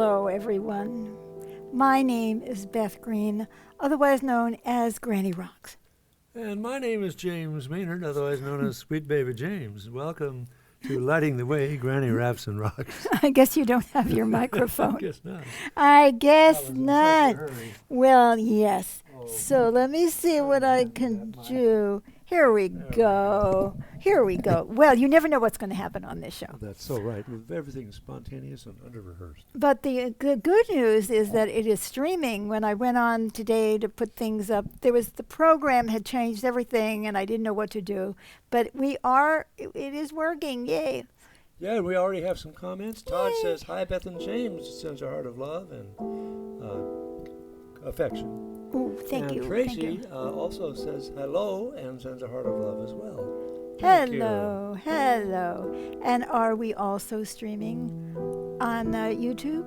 Hello, everyone. My name is Beth Green, otherwise known as Granny Rocks. And my name is James Maynard, otherwise known as Sweet Baby James. Welcome to Lighting the Way, Granny Raps and Rocks. I guess you don't have your microphone. I guess not. I guess I was in not. such a hurry. Well, yes. Oh, So let me see what I can do. Here we go. Here we go. Well, you never know what's going to happen on this show. That's so right. Everything's spontaneous and under-rehearsed. But the good news is that it is streaming. When I went on today to put things up, the program had changed everything, and I didn't know what to do. But it is working. Yay. Yeah, and we already have some comments. Todd Yay. says, hi, Beth and James. Sends a heart of love and affection. Ooh, thank you. Tracy also says hello and sends a heart of love as well. Hello, hello. And are we also streaming on YouTube?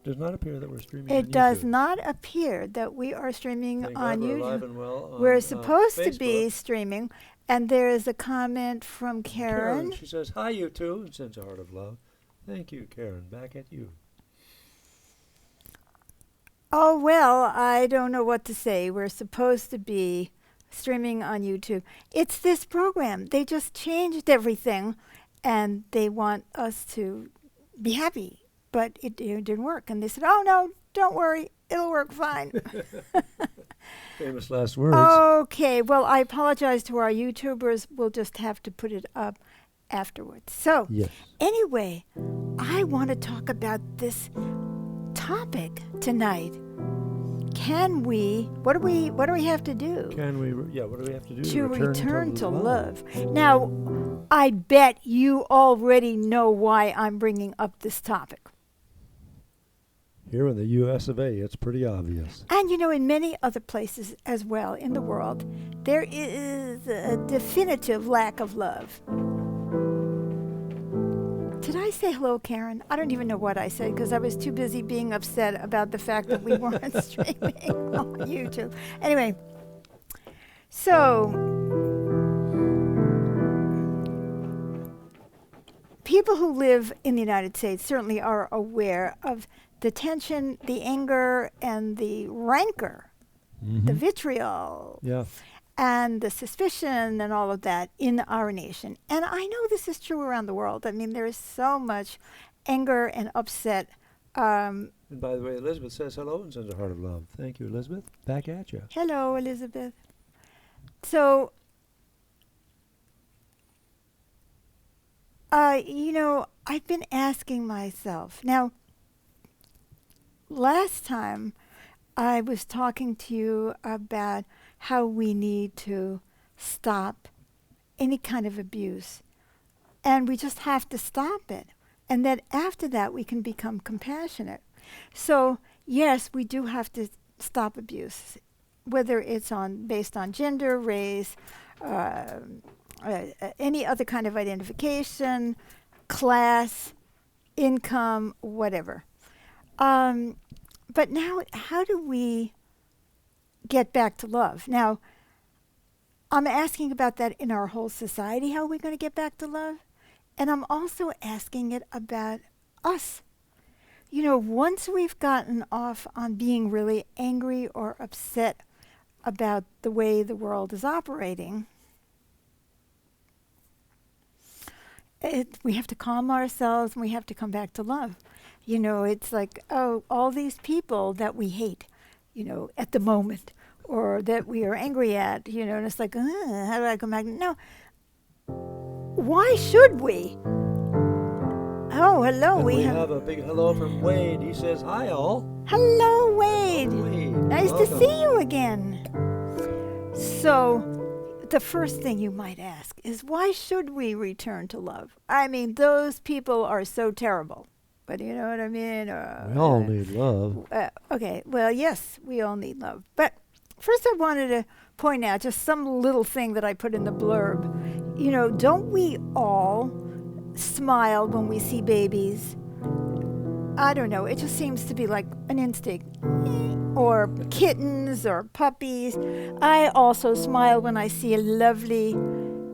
Does not appear that we're streaming. It on does YouTube. not appear that we are streaming Thank on God we're YouTube. alive and well on, We're supposed to Facebook. be streaming, and there is a comment from Karen. She says, hi, you two, and sends a heart of love. Thank you, Karen. Back at you. Oh, well, I don't know what to say. We're supposed to be streaming on YouTube. It's this program. They just changed everything, and they want us to be happy. But it didn't work. And they said, oh, no, don't worry. It'll work fine. Famous last words. Okay, well, I apologize to our YouTubers. We'll just have to put it up afterwards. So, Yes. anyway, I want to talk about this topic tonight. What do we have to do What do we have to do to return to love? Now, I bet you already know why I'm bringing up this topic. Here in the U.S. of A., it's pretty obvious. And in many other places as well in the world, there is a definitive lack of love. Did I say hello, Karen? I don't even know what I said because I was too busy being upset about the fact that we weren't streaming on YouTube. Anyway, so people who live in the United States certainly are aware of the tension, the anger, and the rancor, the vitriol, and the suspicion and all of that in our nation. And I know this is true around the world. I mean, there is so much anger and upset. And by the way, Elizabeth says hello and sends a heart of love. Thank you, Elizabeth. Back at you. Hello, Elizabeth. So, I've been asking myself. Now, last time I was talking to you about how we need to stop any kind of abuse. And we just have to stop it. And that after that, we can become compassionate. So, yes, we do have to stop abuse, whether it's based on gender, race, any other kind of identification, class, income, whatever. But now, how do we get back to love? Now, I'm asking about that in our whole society. How are we going to get back to love? And I'm also asking it about us. Once we've gotten off on being really angry or upset about the way the world is operating, we have to calm ourselves and we have to come back to love. It's like, all these people that we hate, at the moment, or that we are angry at, and it's like, how do I come back? No. Why should we? Oh, hello. And we have a big hello from Wade. He says, hi, all. Hello, Wade. Wade. Nice Welcome. to see you again. So, the first thing you might ask is, why should we return to love? I mean, those people are so terrible. But you know what I mean? We all need love. Okay, well, yes, we all need love. But first I wanted to point out just some little thing that I put in the blurb. Don't we all smile when we see babies? I don't know, it just seems to be like an instinct. Or kittens or puppies. I also smile when I see a lovely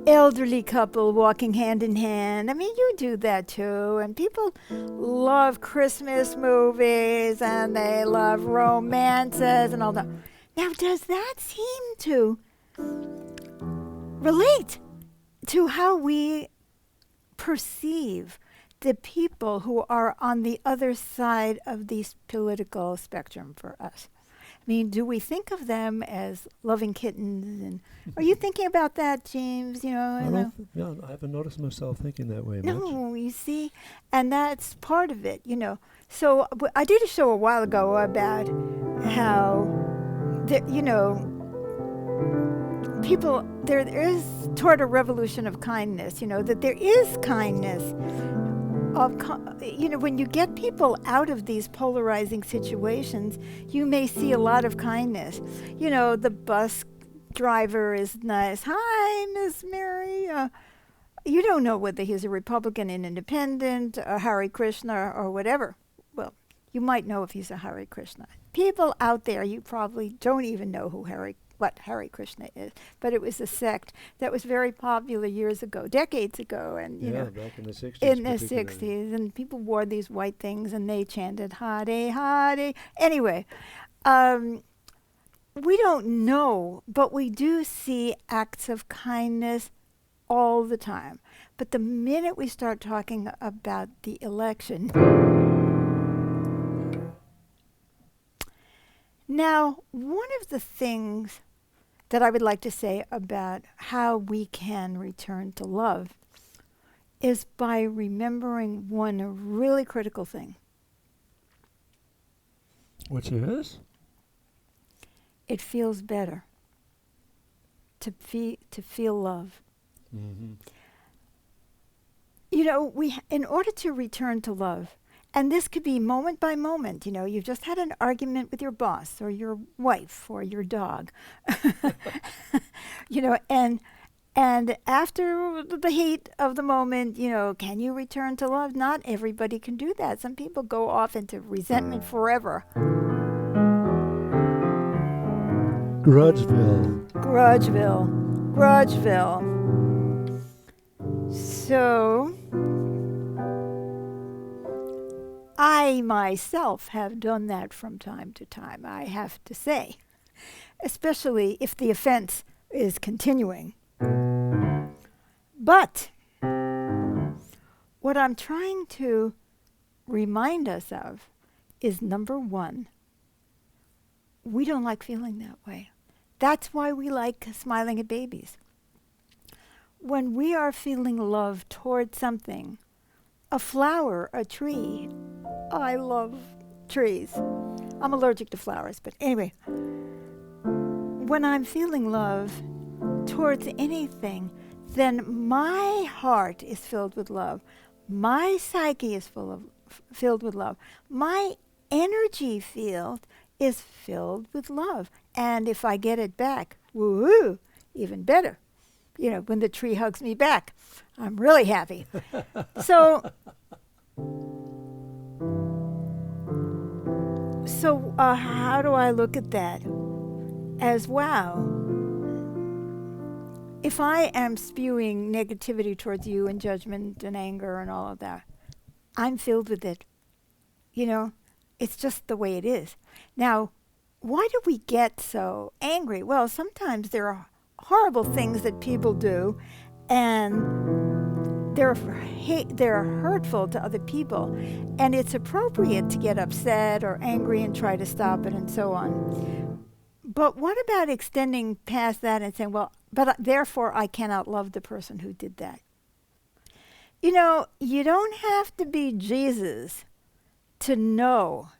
elderly couple walking hand in hand. I mean, you do that too. And people love Christmas movies and they love romances and all that. Now, does that seem to relate to how we perceive the people who are on the other side of the political spectrum for us? I mean, do we think of them as loving kittens? And are you thinking about that, James? You know, I haven't noticed myself thinking that way much. no, you see, and that's part of it. So I did a show a while ago about how, people there is toward a revolution of kindness. That there is kindness. When you get people out of these polarizing situations, you may see a lot of kindness. The bus driver is nice. Hi, Miss Mary. You don't know whether he's a Republican and independent, or Hare Krishna, or whatever. Well, you might know if he's a Hare Krishna. People out there, you probably don't even know what Hare Krishna is, but it was a sect that was very popular years ago, decades ago, and back in the 60s. In the 60s, and people wore these white things, and they chanted Hare Hare. Anyway, we don't know, but we do see acts of kindness all the time. But the minute we start talking about the election, now, one of the things that I would like to say about how we can return to love is by remembering one really critical thing. Which is? It feels better to feel love. Mm-hmm. In order to return to love, and this could be moment by moment. You've just had an argument with your boss or your wife or your dog. And after the heat of the moment, can you return to love? Not everybody can do that. Some people go off into resentment forever. Grudgeville. So I myself have done that from time to time, I have to say, especially if the offense is continuing. But what I'm trying to remind us of is, number one, we don't like feeling that way. That's why we like smiling at babies. When we are feeling love toward something, a flower, a tree. I love trees. I'm allergic to flowers, but anyway. When I'm feeling love towards anything, then my heart is filled with love. My psyche is filled with love. My energy field is filled with love. And if I get it back, woo-hoo, even better. When the tree hugs me back, I'm really happy. So how do I look at that? As wow. If I am spewing negativity towards you and judgment and anger and all of that, I'm filled with it. It's just the way it is. Now, why do we get so angry? Well, sometimes there are horrible things that people do, and they're hurtful to other people, and it's appropriate to get upset or angry and try to stop it and so on. But what about extending past that and saying, well, but therefore I cannot love the person who did that? You don't have to be Jesus to know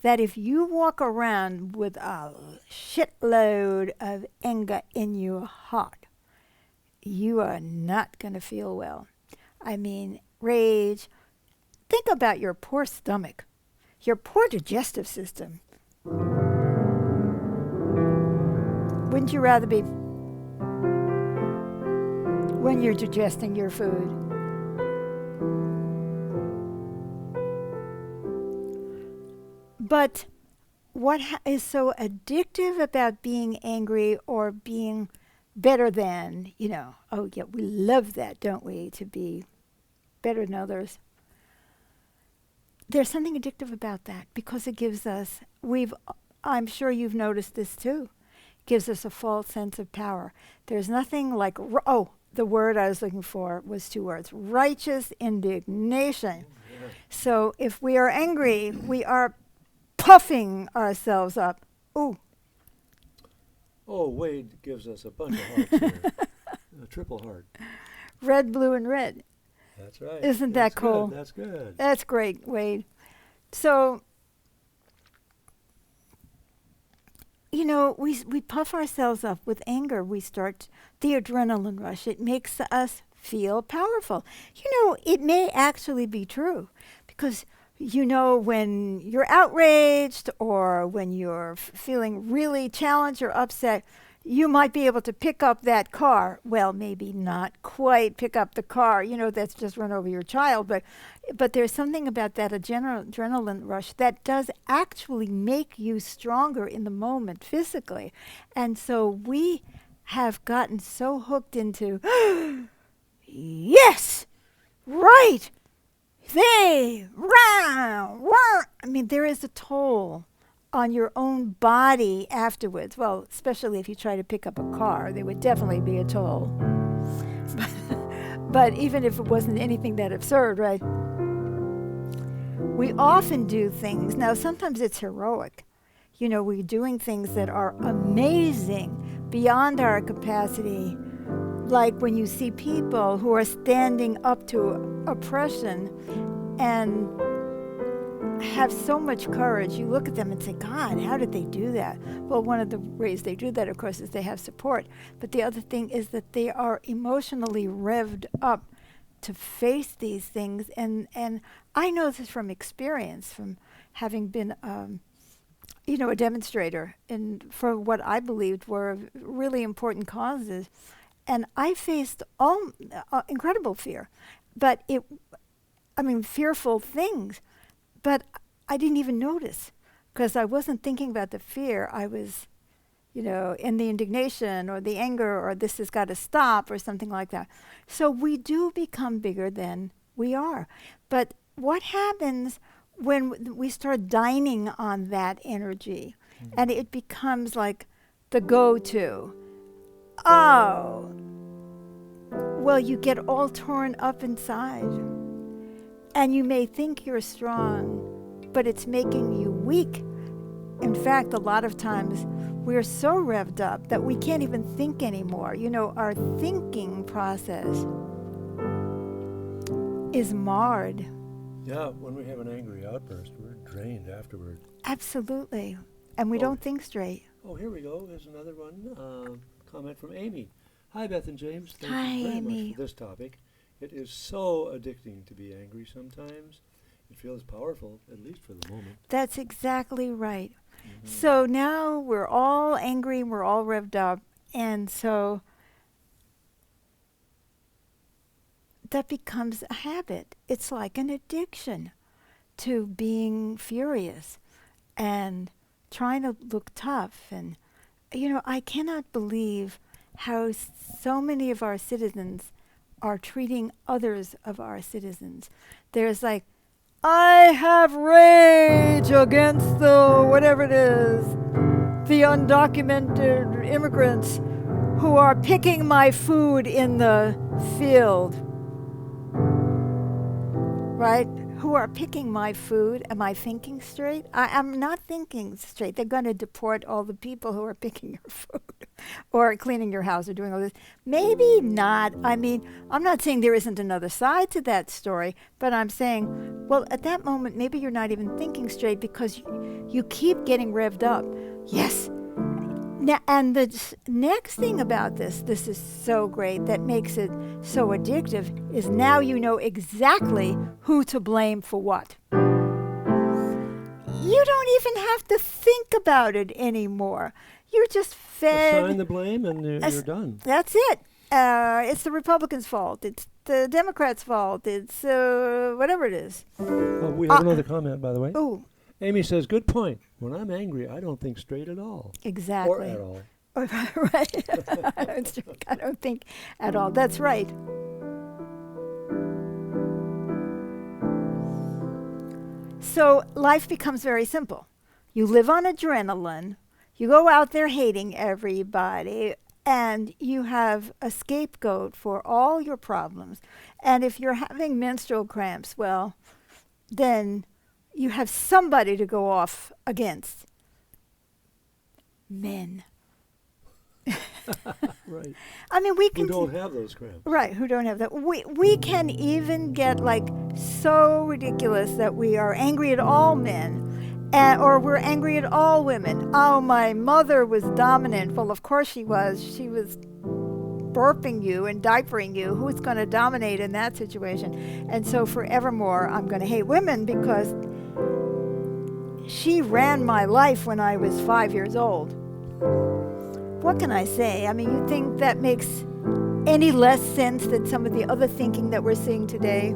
that if you walk around with a shitload of anger in your heart, you are not going to feel well. I mean, rage. Think about your poor stomach, your poor digestive system. Wouldn't you rather be when you're digesting your food? But what is so addictive about being angry or being better than, oh, yeah, we love that, don't we, to be better than others. There's something addictive about that because it gives us, I'm sure you've noticed this too, gives us a false sense of power. There's nothing like, the word I was looking for was 2 words, righteous indignation. Yeah. So if we are angry, we are puffing ourselves up. Ooh. Oh, Wade gives us a bunch of hearts here. A triple heart. Red, blue, and red. That's right. Isn't that cool? Good. That's good. That's great, Wade. So, we puff ourselves up with anger. We start the adrenaline rush. It makes us feel powerful. It may actually be true because, when you're outraged or when you're feeling really challenged or upset, you might be able to pick up that car. Well, maybe not quite pick up the car, that's just run over your child. But there's something about that adrenaline rush that does actually make you stronger in the moment physically. And so we have gotten so hooked into, yes, right, there is a toll on your own body afterwards. Well, especially if you try to pick up a car, there would definitely be a toll. But even if it wasn't anything that absurd, right? We often do things. Now, sometimes it's heroic. We're doing things that are amazing, beyond our capacity. Like when you see people who are standing up to oppression and have so much courage, you look at them and say, God, how did they do that? Well, one of the ways they do that, of course, is they have support. But the other thing is that they are emotionally revved up to face these things. And I know this from experience, from having been, a demonstrator for what I believed were really important causes. And I faced all incredible fear, fearful things. But I didn't even notice because I wasn't thinking about the fear. I was, in the indignation or the anger or this has got to stop or something like that. So we do become bigger than we are. But what happens when we start dining on that energy and it becomes like the go-to? Oh, well, you get all torn up inside. And you may think you're strong, but it's making you weak. In fact, a lot of times we're so revved up that we can't even think anymore. Our thinking process is marred. Yeah, when we have an angry outburst, we're drained afterward. Absolutely. And we don't think straight. Oh, here we go. There's another one. Comment from Amy. Hi, Beth and James. Thank Hi, you very Amy. much for this topic. It is so addicting to be angry sometimes. It feels powerful, at least for the moment. That's exactly right. Mm-hmm. So now we're all angry, we're all revved up, and so that becomes a habit. It's like an addiction to being furious and trying to look tough. And, I cannot believe how so many of our citizens are treating others of our citizens. There's like, I have rage against the whatever it is, the undocumented immigrants who are picking my food in the field. Right? Who are picking my food. Am I thinking straight? I'm not thinking straight. They're going to deport all the people who are picking your food or cleaning your house or doing all this. Maybe not. I'm not saying there isn't another side to that story, but I'm saying, well, at that moment, maybe you're not even thinking straight because you keep getting revved up. Yes. Now, and the next thing about this is so great that makes it so addictive, is now you know exactly who to blame for what. You don't even have to think about it anymore. You're just fed. Assign the blame and you're done. That's it. It's the Republicans' fault. It's the Democrats' fault. It's whatever it is. Oh, we have another comment, by the way. Oh, Amy says, good point. When I'm angry, I don't think straight at all. Exactly. Or at all. Right. I don't think at all. That's right. So life becomes very simple. You live on adrenaline. You go out there hating everybody, and you have a scapegoat for all your problems. And if you're having menstrual cramps, well, then you have somebody to go off against. Men. Right. I mean, we can Who don't have those cramps. right, who don't have that. We can even get like so ridiculous that we are angry at all men, or we're angry at all women. Oh, my mother was dominant. Well, of course she was. She was burping you and diapering you. Who's going to dominate in that situation? And so forevermore, I'm going to hate women because she ran my life when I was 5 years old. What can I say? I mean, you think that makes any less sense than some of the other thinking that we're seeing today?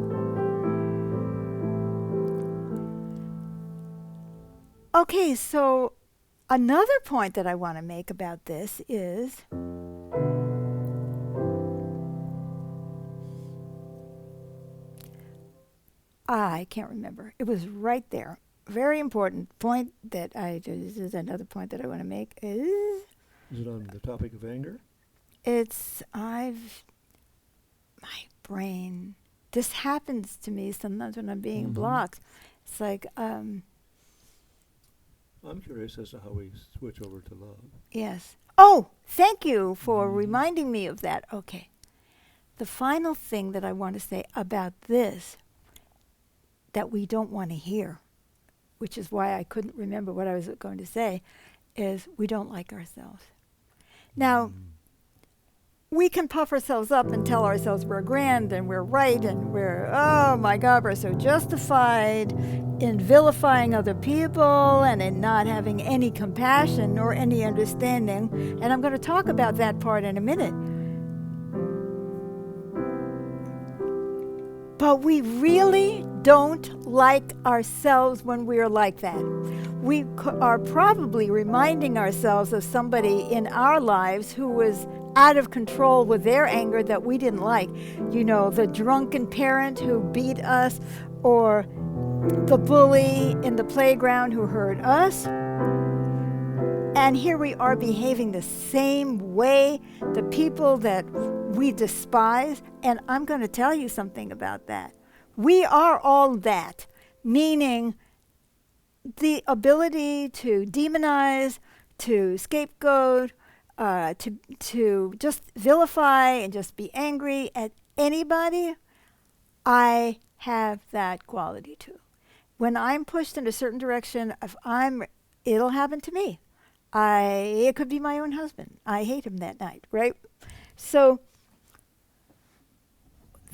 Okay, so another point that I want to make about this is I can't remember. It was right there. Very important point that this is another point that I want to make is it on the topic of anger? my brain, this happens to me sometimes when I'm being blocked. It's like, I'm curious as to how we switch over to love. yes. Oh, thank you for reminding me of that. Okay. The final thing that I want to say about this that we don't want to hear, which is why I couldn't remember what I was going to say, is we don't like ourselves. Now, we can puff ourselves up and tell ourselves we're grand and we're right and we're, oh my God, we're so justified in vilifying other people and in not having any compassion or any understanding. And I'm going to talk about that part in a minute. But we really don't like ourselves when we're like that. We are probably reminding ourselves of somebody in our lives who was out of control with their anger that we didn't like. You know, the drunken parent who beat us, or the bully in the playground who hurt us. And here we are behaving the same way, the people that we despise. And I'm going to tell you something about that. We are all that, meaning the ability to demonize, to scapegoat, to just vilify and just be angry at anybody. I have that quality too. When I'm pushed in a certain direction, it'll happen to me. It could be my own husband. I hate him that night, right? So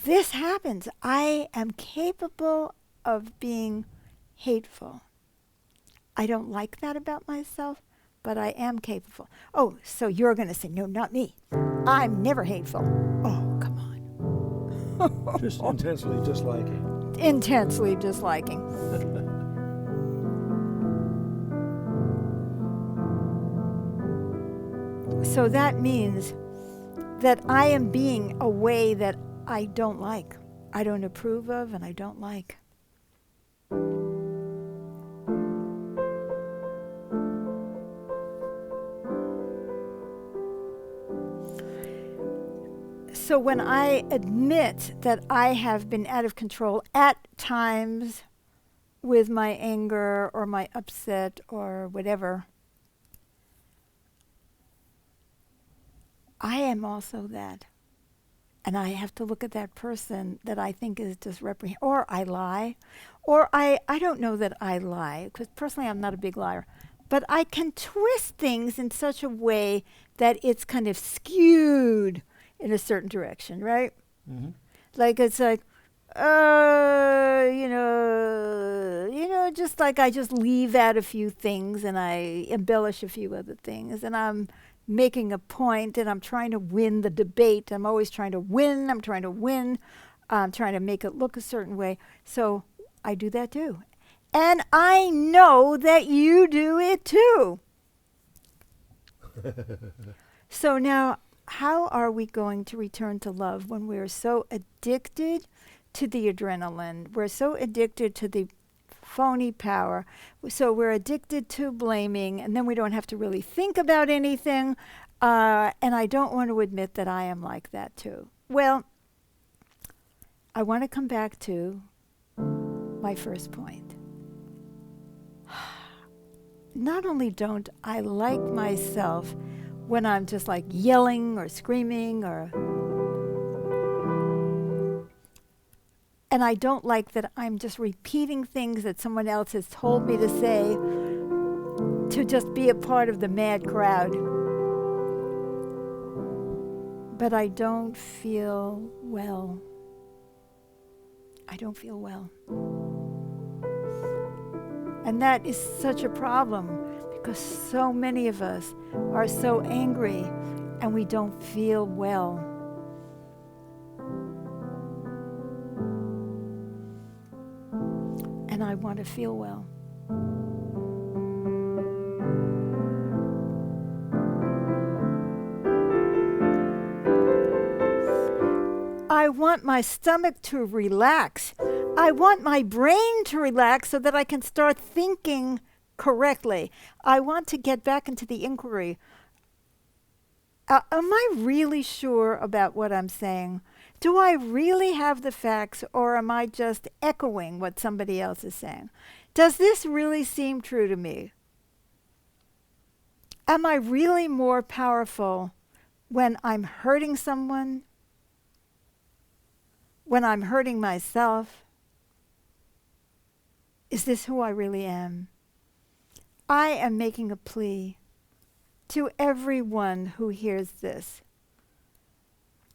this happens. I am capable of being hateful. I don't like that about myself, but I am capable. Oh, so you're going to say, no, not me. I'm never hateful. Oh, come on. Just intensely disliking. Intensely disliking. So that means that I am being a way that I don't like, I don't approve of, and I don't like. So when I admit that I have been out of control at times with my anger or my upset or whatever, I am also that. And I have to look at that person that I think is just or I lie, or I don't know that I lie, because personally I'm not a big liar. But I can twist things in such a way that it's kind of skewed in a certain direction, right? Mm-hmm. Like it's like, just like I just leave out a few things and I embellish a few other things, and I'm making a point and I'm trying to win the debate. I'm always trying to win. I'm trying to make it look a certain way. So I do that too. And I know that you do it too. So now, how are we going to return to love when we're so addicted to the adrenaline? We're so addicted to the phony power. So we're addicted to blaming, and then we don't have to really think about anything. And I don't want to admit that I am like that too. Well, I want to come back to my first point. Not only don't I like myself when I'm just like yelling or screaming and I don't like that I'm just repeating things that someone else has told me to say to just be a part of the mad crowd. But I don't feel well. I don't feel well. And that is such a problem because so many of us are so angry and we don't feel well. And I want to feel well. I want my stomach to relax. I want my brain to relax so that I can start thinking correctly. I want to get back into the inquiry. Am I really sure about what I'm saying? Do I really have the facts, or am I just echoing what somebody else is saying? Does this really seem true to me? Am I really more powerful when I'm hurting someone? When I'm hurting myself? Is this who I really am? I am making a plea to everyone who hears this.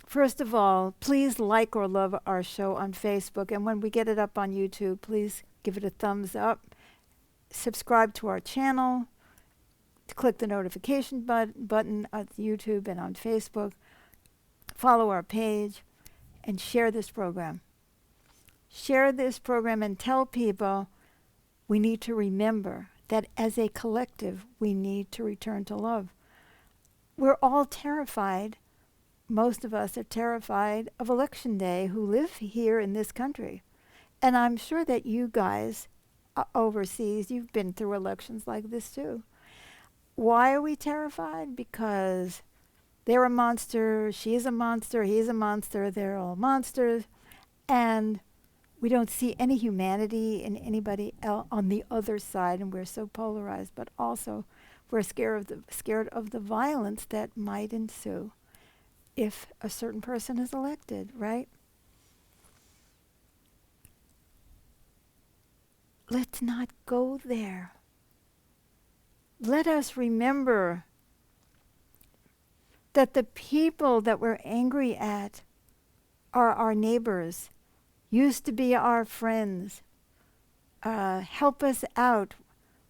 First of all, please like or love our show on Facebook. And when we get it up on YouTube, please give it a thumbs up. Subscribe to our channel. Click the notification button on YouTube and on Facebook. Follow our page. And share this program. Share this program and tell people we need to remember that as a collective, we need to return to love. We're all terrified. Most of us are terrified of Election Day who live here in this country. And I'm sure that you guys overseas, you've been through elections like this too. Why are we terrified? Because they're a monster, she's a monster, he's a monster, they're all monsters. And we don't see any humanity in anybody else on the other side, and we're so polarized. But also, we're scared of the violence that might ensue if a certain person is elected, right? Let's not go there. Let us remember that the people that we're angry at are our neighbors, used to be our friends. Help us out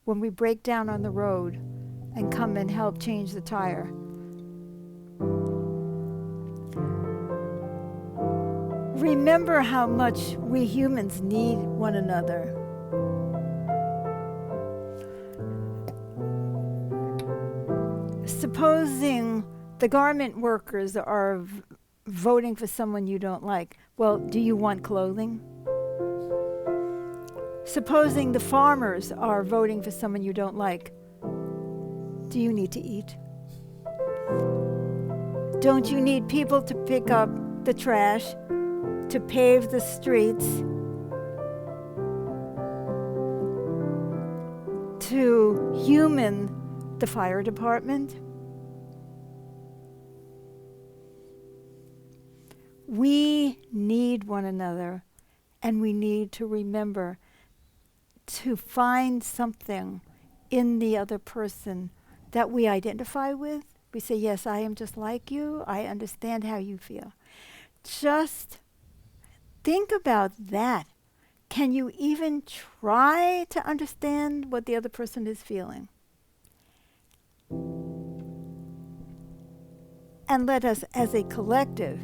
when we break down on the road and come and help change the tire. Remember how much we humans need one another. Supposing the garment workers are voting for someone you don't like. Well, do you want clothing? Supposing the farmers are voting for someone you don't like. Do you need to eat? Don't you need people to pick up the trash, to pave the streets, to human the fire department? We need one another, and we need to remember to find something in the other person that we identify with. We say, yes, I am just like you. I understand how you feel. Just think about that. Can you even try to understand what the other person is feeling? And let us, as a collective,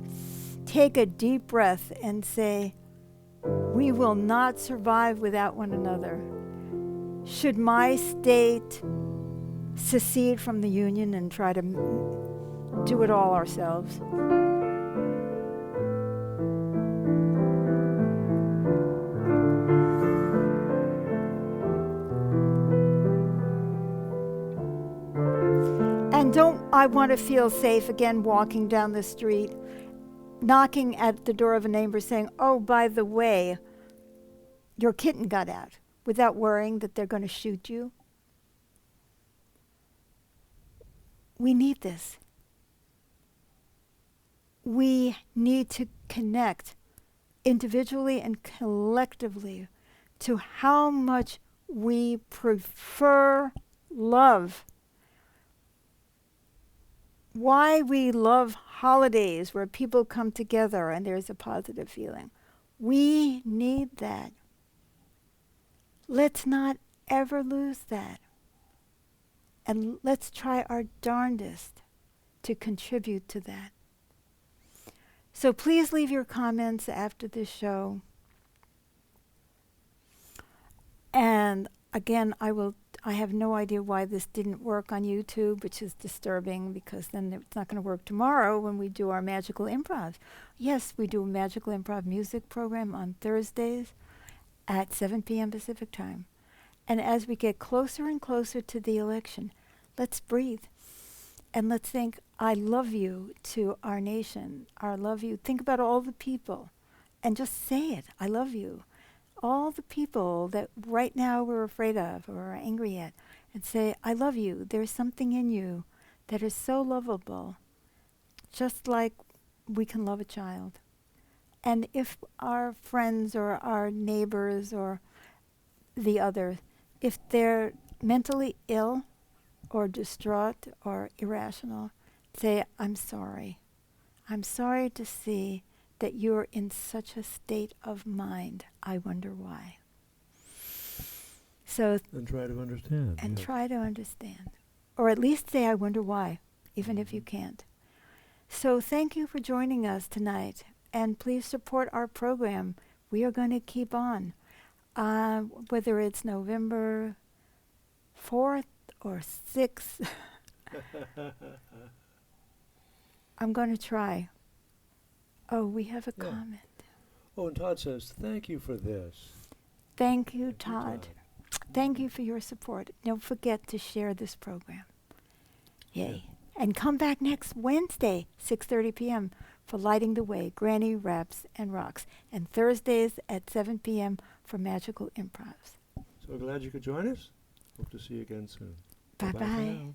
take a deep breath and say, we will not survive without one another. should my state secede from the union and try to do it all ourselves? And don't I want to feel safe again walking down the street, knocking at the door of a neighbor saying, "Oh, by the way, your kitten got out," without worrying that they're going to shoot you? We need this. We need to connect individually and collectively to how much we prefer love. Why we love holidays where people come together and there's a positive feeling. We need that. Let's not ever lose that. And let's try our darndest to contribute to that. So please leave your comments after this show. And again, I have no idea why this didn't work on YouTube, which is disturbing because then it's not going to work tomorrow when we do our Magical Improv. Yes, we do a Magical Improv music program on Thursdays at 7 p.m. Pacific time. And as we get closer and closer to the election, let's breathe. And let's think, I love you to our nation. I love you. Think about all the people and just say it. I love you. All the people that right now we're afraid of or are angry at, and say, I love you. There's something in you that is so lovable, just like we can love a child. And if our friends or our neighbors or the other, if they're mentally ill or distraught or irrational, say, I'm sorry. I'm sorry to see that you're in such a state of mind. I wonder why. So And try to understand. and yes. try to understand. Or at least say, I wonder why, even if you can't. So thank you for joining us tonight. And please support our program. We are going to keep on. Whether it's November 4th or 6th, I'm going to try. Oh, we have a Yeah. comment. Oh, and Todd says, thank you for this. Thank you, Thank you, Todd. Thank you for your support. Don't forget to share this program. Yay. And come back next Wednesday, 6:30 p.m. for Lighting the Way, Granny Raps and Rocks. And Thursdays at 7 p.m. for Magical Improvs. So glad you could join us. Hope to see you again soon. Bye-bye. Bye-bye for now.